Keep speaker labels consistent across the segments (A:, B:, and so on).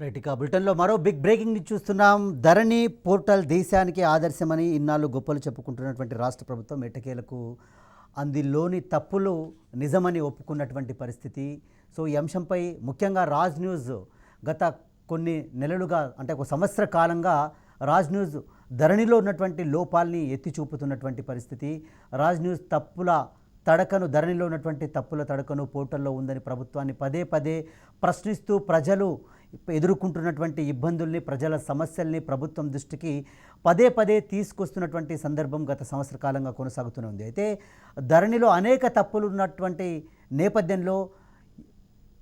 A: Right. ఇక బులెటిన్లో మరో బిగ్ బ్రేకింగ్ న్యూస్ చూస్తున్నాం. ధరణి పోర్టల్ దేశానికి ఆదర్శమని ఇన్నాళ్ళు గొప్పలు చెప్పుకుంటున్నటువంటి రాష్ట్ర ప్రభుత్వం ఎట్టకేలకు అందులోని తప్పులు నిజమని ఒప్పుకున్నటువంటి పరిస్థితి. సో ఈ అంశంపై ముఖ్యంగా రాజ్ న్యూస్ గత కొన్ని నెలలుగా అంటే ఒక సంవత్సర కాలంగా రాజ్ న్యూస్ ధరణిలో ఉన్నటువంటి లోపాలని ఎత్తి చూపుతున్నటువంటి పరిస్థితి. రాజ్ న్యూస్ తప్పుల తడకను ధరణిలో ఉన్నటువంటి తప్పుల తడకను పోర్టల్లో ఉందని ప్రభుత్వాన్ని పదే పదే ప్రశ్నిస్తూ ప్రజలు ఎదుర్కొంటున్నటువంటి ఇబ్బందుల్ని ప్రజల సమస్యల్ని ప్రభుత్వం దృష్టికి పదే పదే తీసుకొస్తున్నటువంటి సందర్భం గత సంవత్సర కాలంగా కొనసాగుతూనే ఉంది. అయితే ధరణిలో అనేక తప్పులు ఉన్నటువంటి నేపథ్యంలో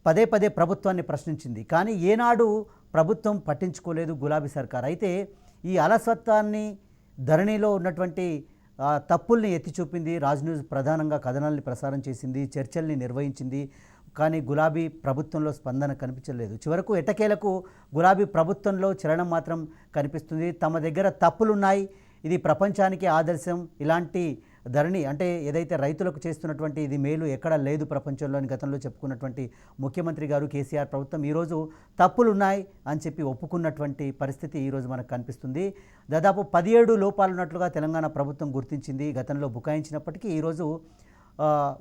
A: పదే పదే ప్రభుత్వాన్ని ప్రశ్నించింది. కానీ ఏనాడు ప్రభుత్వం పట్టించుకోలేదు గులాబీ సర్కార్. అయితే ఈ అలసత్వాన్ని ధరణిలో ఉన్నటువంటి తప్పుల్ని ఎత్తి చూపింది. రాజ్ న్యూస్ ప్రధానంగా కథనాల్ని ప్రసారం చేసింది, చర్చల్ని నిర్వహించింది. కానీ గులాబీ ప్రభుత్వంలో స్పందన కనిపించలేదు. చివరకు ఎట్టకేలకు గులాబీ ప్రభుత్వంలో చలనం మాత్రం కనిపిస్తుంది. తమ దగ్గర తప్పులున్నాయి, ఇది ప్రపంచానికి ఆదర్శం, ఇలాంటి ధరణి అంటే ఏదైతే రైతులకు చేస్తున్నటువంటి ఇది మేలు ఎక్కడా లేదు ప్రపంచంలో అని గతంలో చెప్పుకున్నటువంటి ముఖ్యమంత్రి గారు కేసీఆర్ ప్రభుత్వం ఈరోజు తప్పులున్నాయి అని చెప్పి ఒప్పుకున్నటువంటి పరిస్థితి ఈరోజు మనకు కనిపిస్తుంది. దాదాపు 17 లోపాలు ఉన్నట్లుగా తెలంగాణ ప్రభుత్వం గుర్తించింది. గతంలో బుకాయించినప్పటికీ ఈరోజు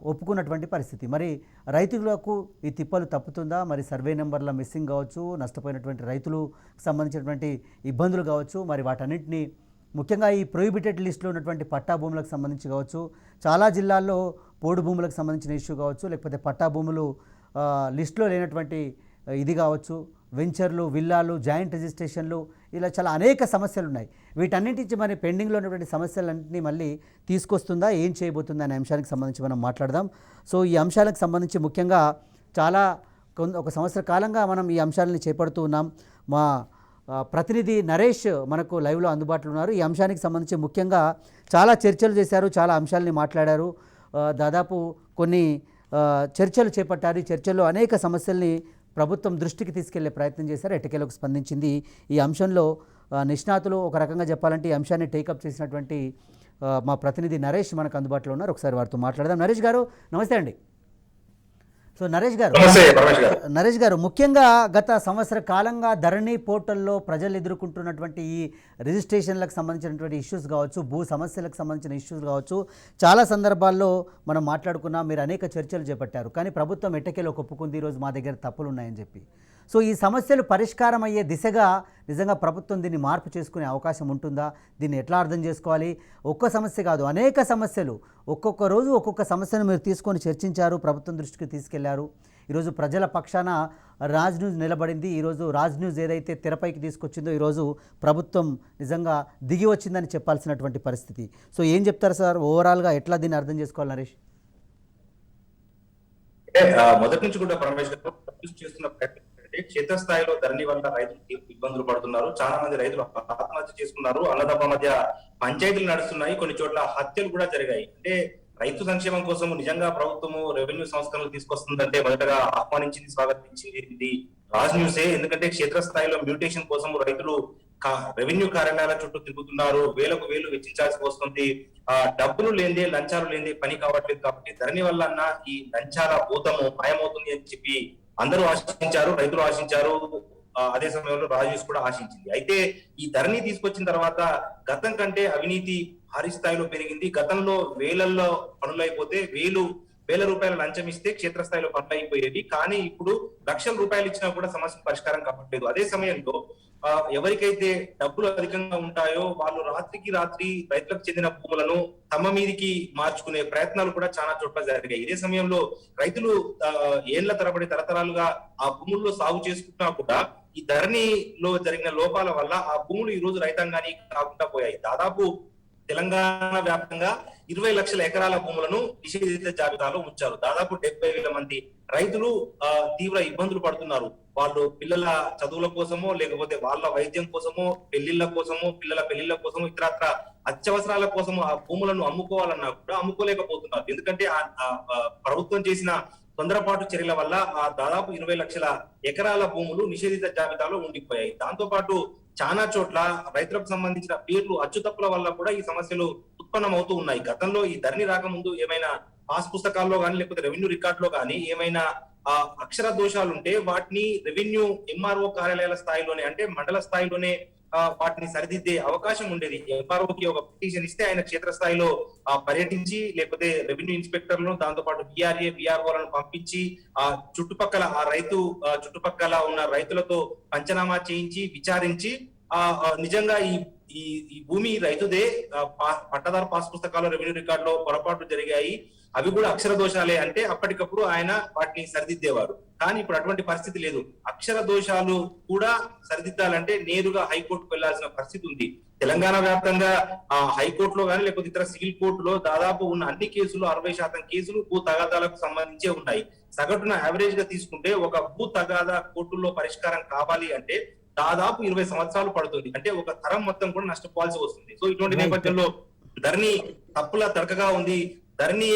A: ఒప్పుకున్నటువంటి పరిస్థితి. మరి రైతులకు ఈ తిప్పలు తప్పుతుందా? మరి సర్వే నెంబర్ల మిస్సింగ్ కావచ్చు, నష్టపోయినటువంటి రైతులకు సంబంధించినటువంటి ఇబ్బందులు కావచ్చు, మరి వాటన్నింటినీ ముఖ్యంగా ఈ ప్రొహిబిటెడ్ లిస్టులో ఉన్నటువంటి పట్టా భూములకు సంబంధించి కావచ్చు, చాలా జిల్లాల్లో పోడు భూములకు సంబంధించిన ఇష్యూ కావచ్చు, లేకపోతే పట్టా భూములు లిస్టులో లేనటువంటి ఇది కావచ్చు, వెంచర్లు, విల్లాలు, జాయింట్ రిజిస్ట్రేషన్లు, ఇలా చాలా అనేక సమస్యలు ఉన్నాయి. వీటన్నింటి మరి పెండింగ్లో ఉన్నటువంటి సమస్యలన్నింటినీ మళ్ళీ తీసుకొస్తుందా, ఏం చేయబోతుందా అనే అంశానికి సంబంధించి మనం మాట్లాడదాం. సో ఈ అంశాలకు సంబంధించి ముఖ్యంగా ఒక సంవత్సర కాలంగా మనం ఈ అంశాలని చేపడుతూ ఉన్నాం. మా ప్రతినిధి నరేష్ మనకు లైవ్లో అందుబాటులో ఉన్నారు. ఈ అంశానికి సంబంధించి ముఖ్యంగా చాలా చర్చలు చేశారు, చాలా అంశాలని మాట్లాడారు, దాదాపు కొన్ని చర్చలు చేపట్టారు. ఈ చర్చల్లో అనేక సమస్యల్ని ప్రభుత్వం దృష్టికి తీసుకెళ్లే ప్రయత్నం చేశారు. ఎట్టకేలకు స్పందించింది. ఈ అంశంలో నిష్ణాతులు ఒక రకంగా చెప్పాలంటే ఈ అంశాన్ని టేకప్ చేసినటువంటి మా ప్రతినిధి నరేష్ మనకు అందుబాటులో ఉన్నారు. ఒకసారి వారితో మాట్లాడదాం. నరేష్ గారు నమస్తే అండి. సో నరేష్ గారు ముఖ్యంగా గత సంవత్సర కాలంగా ధరణి పోర్టల్లో ప్రజలు ఎదుర్కొంటున్నటువంటి ఈ రిజిస్ట్రేషన్లకు సంబంధించినటువంటి ఇష్యూస్ కావచ్చు, భూ సమస్యలకు సంబంధించిన ఇష్యూస్ కావచ్చు, చాలా సందర్భాల్లో మనం మాట్లాడుకున్నాం. మీరు అనేక చర్చలు చేపట్టారు. కానీ ప్రభుత్వం ఎట్టకేలో ఒప్పుకుంది ఈరోజు మా దగ్గర తప్పులు ఉన్నాయని చెప్పి. సో ఈ సమస్యలు పరిష్కారం అయ్యే దిశగా నిజంగా ప్రభుత్వం దీన్ని మార్పు చేసుకునే అవకాశం ఉంటుందా? దీన్ని ఎట్లా అర్థం చేసుకోవాలి? ఒక్క సమస్య కాదు, అనేక సమస్యలు, ఒక్కొక్క రోజు ఒక్కొక్క సమస్యను మీరు తీసుకొని చర్చించారు, ప్రభుత్వం దృష్టికి తీసుకెళ్లారు. ఈరోజు ప్రజల పక్షాన రాజ్ న్యూస్ నిలబడింది. ఈరోజు రాజ్ న్యూస్ ఏదైతే తెరపైకి తీసుకొచ్చిందో ఈరోజు ప్రభుత్వం నిజంగా దిగి వచ్చిందని చెప్పాల్సినటువంటి పరిస్థితి. సో ఏం చెప్తారు సార్, ఓవరాల్గా ఎట్లా దీన్ని అర్థం చేసుకోవాలి నరేష్?
B: మొదటి నుంచి కూడా పరమేశ్వర్ చేస్తున్న ప్రయత్నం క్షేత్రస్థాయిలో ధరణి వల్ల రైతులు ఇబ్బందులు పడుతున్నారు. చాలా మంది రైతులు ఆత్మహత్య చేసుకున్నారు. అన్నదమ్మ మధ్య పంచాయతీలు నడుస్తున్నాయి. కొన్ని చోట్ల హత్యలు కూడా జరిగాయి. అంటే రైతు సంక్షేమం కోసం నిజంగా ప్రభుత్వము రెవెన్యూ సంస్కరణలు తీసుకొస్తుందంటే మొదటగా ఆహ్వానించింది, స్వాగతించింది రాజ్ న్యూసే. ఎందుకంటే క్షేత్రస్థాయిలో మ్యూటేషన్ కోసం రైతులు రెవెన్యూ కార్యాలయాల చుట్టూ తిరుగుతున్నారు, వేలకు వేలు వెచ్చించాల్సి వస్తుంది. డబ్బులు లేదే, లంచాలు లేదే పని కావట్లేదు. కాబట్టి ధరణి వల్ల ఈ లంచాల భూతము మాయమవుతుంది అని చెప్పి అందరూ ఆశించారు, రైతులు ఆశించారు. అదే సమయంలో రాజేష్ కూడా ఆశించింది. అయితే ఈ ధరణి తీసుకొచ్చిన తర్వాత గతం కంటే అవినీతి భారీ స్థాయిలో పెరిగింది. గతంలో వేలల్లో పనులు అయిపోతే వేల రూపాయల లంచం ఇస్తే క్షేత్రస్థాయిలో పనులు అయిపోయేవి. కానీ ఇప్పుడు లక్షల రూపాయలు ఇచ్చినా కూడా సమస్య పరిష్కారం కావట్లేదు. అదే సమయంలో ఎవరికైతే డబ్బులు అధికంగా ఉంటాయో వాళ్ళు రాత్రికి రాత్రి రైతులకు చెందిన భూములను తమ మీదికి మార్చుకునే ప్రయత్నాలు కూడా చాలా చోట్ల జరిగాయి. ఇదే సమయంలో రైతులు ఏళ్ల తరబడి తరతరాలుగా ఆ భూముల్లో సాగు చేసుకుంటున్నా కూడా ఈ ధరణిలో జరిగిన లోపాల వల్ల ఆ భూములు ఈ రోజు రైతాంగానికి కాకుండా పోయాయి. దాదాపు తెలంగాణ వ్యాప్తంగా 20 లక్షల ఎకరాల భూములను నిషేధిత జాబితాలో ఉంచారు. దాదాపు 70,000 మంది రైతులు తీవ్ర ఇబ్బందులు పడుతున్నారు. వాళ్ళు పిల్లల చదువుల కోసమో, లేకపోతే వాళ్ళ వైద్యం కోసమో, పెళ్లిళ్ల కోసమో, పిల్లల పెళ్లిళ్ల కోసమో, ఇతరత్ర అత్యవసరాల కోసమో ఆ భూములను అమ్ముకోవాలన్నా కూడా అమ్ముకోలేకపోతున్నారు. ఎందుకంటే ప్రభుత్వం చేసిన తొందరపాటు చర్యల వల్ల ఆ దాదాపు 20 లక్షల ఎకరాల భూములు నిషేధిత జాబితాలో ఉండిపోయాయి. దాంతో పాటు చాలా చోట్ల రైతులకు సంబంధించిన పేర్లు అచ్చుతప్పుల వల్ల కూడా ఈ సమస్యలు ఉత్పన్నమవుతూ ఉన్నాయి. గతంలో ఈ ధరణి రాకముందు ఏమైనా పాస్ పుస్తకాల్లో కానీ లేకపోతే రెవెన్యూ రికార్డ్ లో కానీ ఏమైనా అక్షర దోషాలు ఉంటే వాటిని రెవెన్యూ ఎంఆర్ఓ కార్యాలయాల స్థాయిలోనే అంటే మండల స్థాయిలోనే వాటిని సరిదిద్దే అవకాశం ఉండేది. ఎంఆర్ఓకి ఒక పిటిషన్ ఇస్తే ఆయన క్షేత్రస్థాయిలో పర్యటించి లేకపోతే రెవెన్యూ ఇన్స్పెక్టర్లను దాంతో పాటు విఆర్ఏ విఆర్ఓలను పంపించి ఆ చుట్టుపక్కల ఆ రైతు చుట్టుపక్కల ఉన్న రైతులతో పంచనామా చేయించి విచారించి నిజంగా ఈ భూమి రైతుదే, పట్టదారు పాస్ పుస్తకాలు రెవెన్యూ రికార్డులో పొరపాట్లు జరిగాయి, అవి కూడా అక్షర దోషాలే అంటే అప్పటికప్పుడు ఆయన వాటిని సరిదిద్దేవారు. కానీ ఇప్పుడు అటువంటి పరిస్థితి లేదు. అక్షర దోషాలు కూడా సరిదిద్దాలంటే నేరుగా హైకోర్టుకు వెళ్లాల్సిన పరిస్థితి ఉంది. తెలంగాణ వ్యాప్తంగా హైకోర్టులో కానీ లేకపోతే ఇతర సివిల్ కోర్టులో దాదాపు ఉన్న అన్ని కేసులు 60% కేసులు భూ తగాదాలకు సంబంధించే ఉన్నాయి. సగటున యావరేజ్ గా తీసుకుంటే ఒక భూ తగాదా కోర్టుల్లో పరిష్కారం కావాలి అంటే దాదాపు 20 సంవత్సరాలు పడుతుంది. అంటే ఒక తరం మొత్తం కూడా నష్టపోవాల్సి వస్తుంది. సో ఇటువంటి నేపథ్యంలో ధరణి తప్పుల తడకగా ఉంది, ధరణి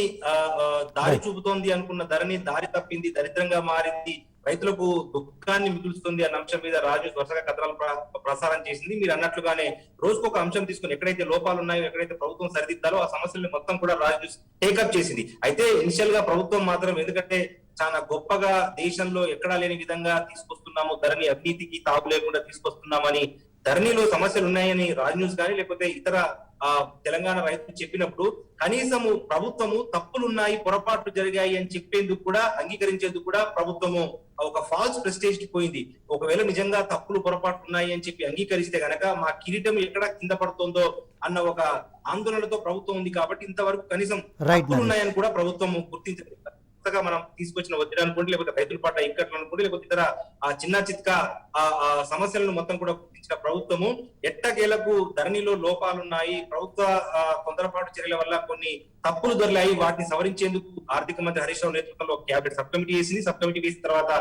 B: దారి చూపుతోంది అనుకున్న ధరణి దారి తప్పింది, దరిద్రంగా మారింది, రైతులకు దుఃఖాన్ని మిగులుస్తుంది అన్న అంశం మీద రాజు వరుసగా కథనాలు ప్రసారం చేసింది. మీరు అన్నట్లుగానే రోజుకు ఒక అంశం తీసుకుని ఎక్కడైతే లోపాలు ఉన్నాయో, ఎక్కడైతే ప్రభుత్వం సరిదిద్దాలో ఆ సమస్యల్ని మొత్తం కూడా రాజు టేకప్ చేసింది. అయితే ఇనిషియల్ గా ప్రభుత్వం మాత్రం ఎందుకంటే చాలా గొప్పగా దేశంలో ఎక్కడా లేని విధంగా తీసుకొస్తున్నాము, ధరణి అవినీతికి తాగు లేకుండా తీసుకొస్తున్నామని, ధరణిలో సమస్యలు ఉన్నాయని రాజ్ న్యూస్ కానీ లేకపోతే ఇతర తెలంగాణ రైతులు చెప్పినప్పుడు కనీసము ప్రభుత్వము తప్పులున్నాయి, పొరపాట్లు జరిగాయి అని చెప్పేందుకు కూడా, అంగీకరించేందుకు కూడా ప్రభుత్వము ఒక ఫాల్స్ ప్రెస్టేజ్ కి పోయింది. ఒకవేళ నిజంగా తప్పులు పొరపాట్లు ఉన్నాయి అని చెప్పి అంగీకరిస్తే గనక మా కిరీటం ఎక్కడ కింద పడుతుందో అన్న ఒక ఆందోళనతో ప్రభుత్వం ఉంది. కాబట్టి ఇంతవరకు కనీసం తప్పులు ఉన్నాయని కూడా ప్రభుత్వం గుర్తించలేదు. మనం తీసుకొచ్చిన ఒత్తిడి అనుకోండి, లేకపోతే రైతుల పట్ల ఇక్కట్లు అనుకోండి, లేకపోతే ఇతర చిన్న చిత్క సమస్యలను మొత్తం కూడా గుర్తించిన ప్రభుత్వము ఎట్టకేలకు ధరణిలో లోపాలున్నాయి, ప్రభుత్వ తొందరపాటు చర్యల వల్ల కొన్ని తప్పులు దొరికాయి, వాటిని సవరించేందుకు ఆర్థిక మంత్రి హరీష్ రావు నేతృత్వంలో క్యాబినెట్ సబ్ కమిటీ వేసింది. సబ్ కమిటీ వేసిన తర్వాత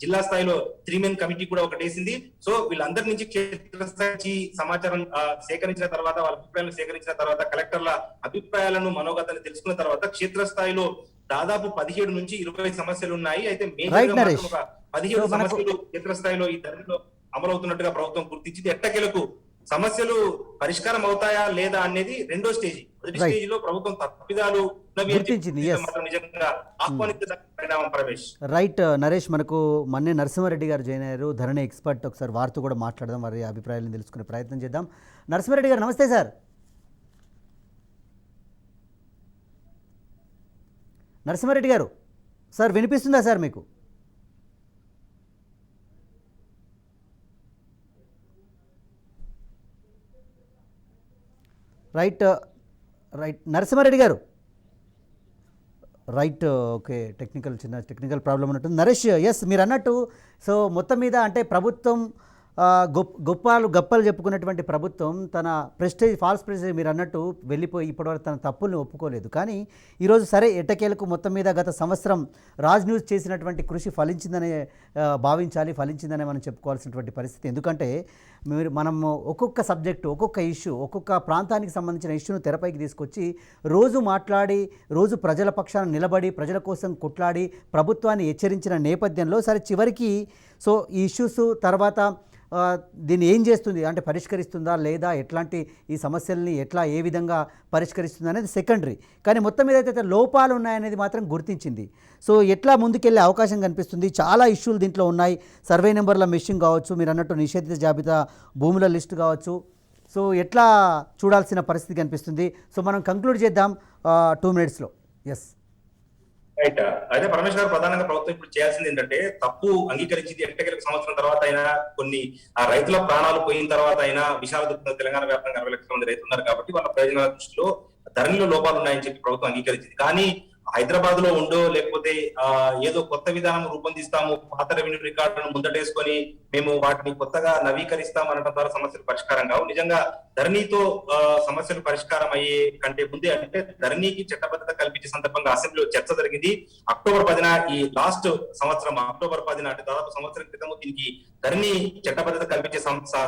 B: జిల్లా స్థాయిలో 3 మెన్ కమిటీ కూడా ఒకటి వేసింది. సో వీళ్ళందరి నుంచి క్షేత్రస్థాయి సమాచారం సేకరించిన తర్వాత, వాళ్ళ అభిప్రాయాలను సేకరించిన తర్వాత, కలెక్టర్ల అభిప్రాయాలను మనోగతాన్ని తెలుసుకున్న తర్వాత క్షేత్రస్థాయిలో దాదాపు 17 నుంచి 20 సమస్యలు ఉన్నాయి. అయితే మేజర్గా 17 సమస్యలు క్షేత్రస్థాయిలో ఈ ధరణిలో అమలవుతున్నట్టుగా ప్రభుత్వం గుర్తించింది. ఎట్టకేలకు సమస్యలు పరిష్కారం అవుతాయా లేదా అనేది రెండో స్టేజ్. మొదటి స్టేజ్ లో ప్రభుత్వం తప్పిదాలు నిజంగా ఆహ్వానించిన పరిణామం. ప్రవేశ్
A: రైట్ నరేష్, మనకు మన్నే నరసింహారెడ్డి గారు జాయిన్ అయ్యారు, ధరణి ఎక్స్పర్ట్. ఒకసారి వారితో కూడా మాట్లాడదాం, వారి అభిప్రాయాలను తెలుసుకునే ప్రయత్నం చేద్దాం. నరసింహారెడ్డి గారు నమస్తే సార్. నరసింహారెడ్డి గారు సార్ వినిపిస్తుందా సార్ మీకు? రైట్ నరసింహారెడ్డి గారు రైట్. ఓకే, చిన్న టెక్నికల్ ప్రాబ్లం ఉన్నట్టుంది. నరేష్, ఎస్ మీరు అన్నట్టు సో మొత్తం మీద అంటే ప్రభుత్వం గొప్పలు చెప్పుకున్నటువంటి ప్రభుత్వం తన ఫాల్స్ ప్రెస్టేజ్ మీరు అన్నట్టు వెళ్ళిపోయి ఇప్పటివరకు తన తప్పుల్ని ఒప్పుకోలేదు. కానీ ఈరోజు సరే ఎట్టకేలకు మొత్తం మీద గత సంవత్సరం రాజ్ న్యూస్ చేసినటువంటి కృషి ఫలించిందనే భావించాలి, ఫలించిందనే మనం చెప్పుకోవాల్సినటువంటి పరిస్థితి. ఎందుకంటే మనం ఒక్కొక్క సబ్జెక్టు, ఒక్కొక్క ఇష్యూ, ఒక్కొక్క ప్రాంతానికి సంబంధించిన ఇష్యూను తెరపైకి తీసుకొచ్చి రోజు మాట్లాడి, రోజు ప్రజల పక్షాన నిలబడి, ప్రజల కోసం కొట్లాడి ప్రభుత్వాన్ని హెచ్చరించిన నేపథ్యంలో సరే చివరికి సో ఈ ఇష్యూస్ తర్వాత దీన్ని ఏం చేస్తుంది అంటే పరిష్కరిస్తుందా లేదా, ఎట్లాంటి ఈ సమస్యల్ని ఏ విధంగా పరిష్కరిస్తుంది అనేది సెకండరీ. కానీ మొత్తం మీద అయితే లోపాలు ఉన్నాయనేది మాత్రం గుర్తించింది. సో ఎట్లా ముందుకెళ్ళే అవకాశం కనిపిస్తుంది? చాలా ఇష్యూలు దీంట్లో ఉన్నాయి. సర్వే నెంబర్ల మిస్సింగ్ కావచ్చు, మీరు అన్నట్టు నిషేధిత జాబితా భూముల లిస్టు కావచ్చు. సో ఎట్లా చూడాల్సిన పరిస్థితి కనిపిస్తుంది? సో మనం కంక్లూడ్ చేద్దాం 2 minutesలో. Yes
B: right. అదే పరమేశ్వర్ గారు ప్రధానంగా ప్రభుత్వం ఇప్పుడు చేయాల్సింది ఏంటంటే తప్పు అంగీకరించింది. ఎట్టకేలకు సంవత్సరం తర్వాత అయినా, కొన్ని రైతుల ప్రాణాలు పోయిన తర్వాత అయినా, విశాల తెలంగాణ వ్యాప్తంగా 60 లక్షల మంది రైతులు ఉన్నారు కాబట్టి వాళ్ళ ప్రయోజనాల దృష్టిలో ధరణిలో లోపాలు ఉన్నాయని చెప్పి ప్రభుత్వం అంగీకరించింది. కానీ హైదరాబాద్ లో ఉండో లేకపోతే ఏదో కొత్త విధానం రూపొందిస్తాము, పాత రెవెన్యూ రికార్డులను ముందటేసుకొని మేము వాటిని కొత్తగా నవీకరిస్తాం అనడం ద్వారా సమస్యలు పరిష్కారం కావు. నిజంగా ధరణితో సమస్యలు పరిష్కారం అయ్యే కంటే ముందే అంటే ధరణికి చట్టబద్ధత కల్పించే సందర్భంగా అసెంబ్లీలో చర్చ జరిగింది. అక్టోబర్ 10న ఈ లాస్ట్ సంవత్సరం అక్టోబర్ 10న అంటే దాదాపు సంవత్సరం క్రితము దీనికి ధరణి చట్టబద్ధత కల్పించే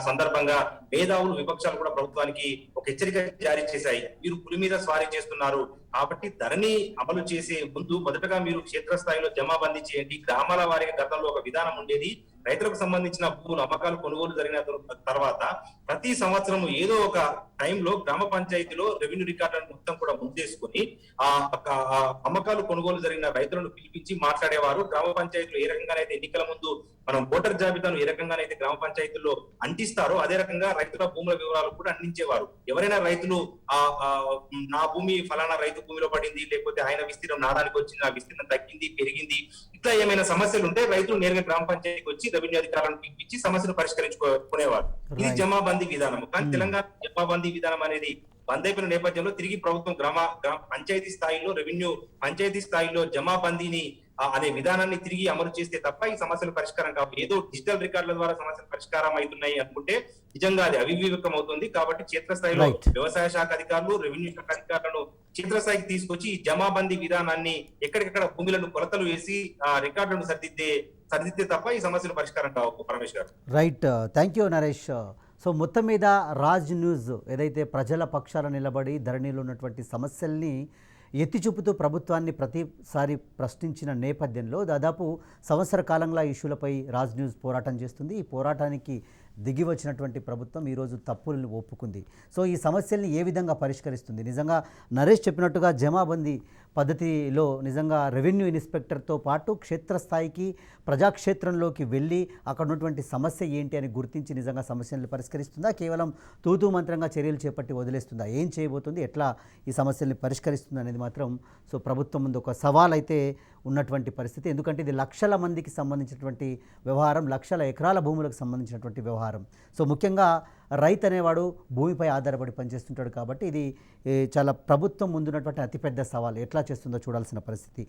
B: సందర్భంగా మేధావులు, విపక్షాలు కూడా ప్రభుత్వానికి ఒక హెచ్చరిక జారీ చేశాయి. మీరు పులి మీద స్వారీ చేస్తున్నారు కాబట్టి ధరణి అమలు చేసే ముందు మొదటగా మీరు క్షేత్రస్థాయిలో జమాబందీ చేయండి. గ్రామాల వారికి గతంలో ఒక విధానం ఉండేది, రైతులకు సంబంధించిన భూములు అమ్మకాలు కొనుగోలు జరిగిన తర్వాత ప్రతి సంవత్సరం ఏదో ఒక టైంలో గ్రామ పంచాయతీలో రెవెన్యూ రికార్డులను మొత్తం కూడా ముందేసుకొని ఆ ఆ అమ్మకాలు కొనుగోలు జరిగిన రైతులను పిలిపించి మాట్లాడేవారు. గ్రామ పంచాయతీలో ఏ రకంగానైతే ఎన్నికల ముందు మనం ఓటర్ జాబితాను ఏ రకంగానైతే గ్రామ పంచాయతీల్లో అంటిస్తారో అదే రకంగా రైతుల భూముల వివరాలు కూడా అందించేవారు. ఎవరైనా రైతులు నా భూమి ఫలానా రైతు భూమిలో పడింది, లేకపోతే ఆయన విస్తీర్ణం నాడానికి వచ్చింది, ఆ విస్తీర్ణం తగ్గింది పెరిగింది, ఇట్లా ఏమైనా సమస్యలు ఉంటే రైతులు నేరుగా గ్రామ పంచాయతీకి వచ్చి రెవెన్యూ అధికారులను పిలిపించి సమస్యను పరిష్కరించుకునేవారు. ఇది జమాబందీ విధానం. కానీ తెలంగాణ జమాబందీ విధానం అనేది బంద్ అయిపోయిన నేపథ్యంలో తిరిగి ప్రభుత్వం గ్రామ పంచాయతీ స్థాయిలో రెవెన్యూ పంచాయతీ స్థాయిలో జమాబందీని అనే విధానాన్ని తిరిగి అమలు చేస్తే తప్ప ఈ సమస్యలు పరిష్కారం కావు. ఏదో డిజిటల్ రికార్డుల ద్వారా సమస్యలు పరిష్కారం అవుతున్నాయి అనుకుంటే నిజంగా అది అవివేకం అవుతుంది. కాబట్టి క్షేత్రస్థాయిలో వ్యవసాయ శాఖ అధికారులు రెవెన్యూ శాఖ అధికారులను క్షేత్రస్థాయికి తీసుకొచ్చి ఈ జమాబందీ విధానాన్ని ఎక్కడికక్కడ భూములను కొలతలు వేసి రికార్డులను సరిదిద్దే తప్ప ఈ సమస్యలు పరిష్కారం కావు. పరమేష్ గారు
A: right, thank you Naresh. So మొత్తం మీద రాజ్ న్యూస్ ఏదైతే ప్రజల పక్షాన నిలబడి ధరణిలో ఉన్నటువంటి సమస్యల్ని ఎత్తి చూపుతూ ప్రభుత్వాన్ని ప్రతిసారి ప్రశ్నించిన నేపథ్యంలో దాదాపు సంవత్సర కాలంగా ఇష్యూలపై రాజ్ న్యూస్ పోరాటం చేస్తుంది. ఈ పోరాటానికి దిగి వచ్చినటువంటి ప్రభుత్వం ఈరోజు తప్పులను ఒప్పుకుంది. సో ఈ సమస్యల్ని ఏ విధంగా పరిష్కరిస్తుంది? నిజంగా నరేష్ చెప్పినట్టుగా జమాబందీ పద్ధతిలో నిజంగా రెవెన్యూ ఇన్స్పెక్టర్తో పాటు క్షేత్రస్థాయికి ప్రజాక్షేత్రంలోకి వెళ్ళి అక్కడ ఉన్నటువంటి సమస్య ఏంటి అని గుర్తించి నిజంగా సమస్యలను పరిష్కరిస్తుందా, కేవలం తూతూ మంత్రంగా చర్యలు చేపట్టి వదిలేస్తుందా, ఏం చేయబోతుంది, ఎట్లా ఈ సమస్యల్ని పరిష్కరిస్తుంది అనేది మాత్రం సో ప్రభుత్వం ముందు ఒక సవాల్ అయితే ఉన్నటువంటి పరిస్థితి. ఎందుకంటే ఇది లక్షల మందికి సంబంధించినటువంటి వ్యవహారం, లక్షల ఎకరాల భూములకు సంబంధించినటువంటి వ్యవహారం. సో ముఖ్యంగా రైతు అనేవాడు భూమిపై ఆధారపడి పనిచేస్తుంటాడు కాబట్టి ఇది చాలా ప్రభుత్వం ముందున్నటువంటి అతిపెద్ద సవాల్. ఎట్లా చేస్తుందో చూడాల్సిన పరిస్థితి.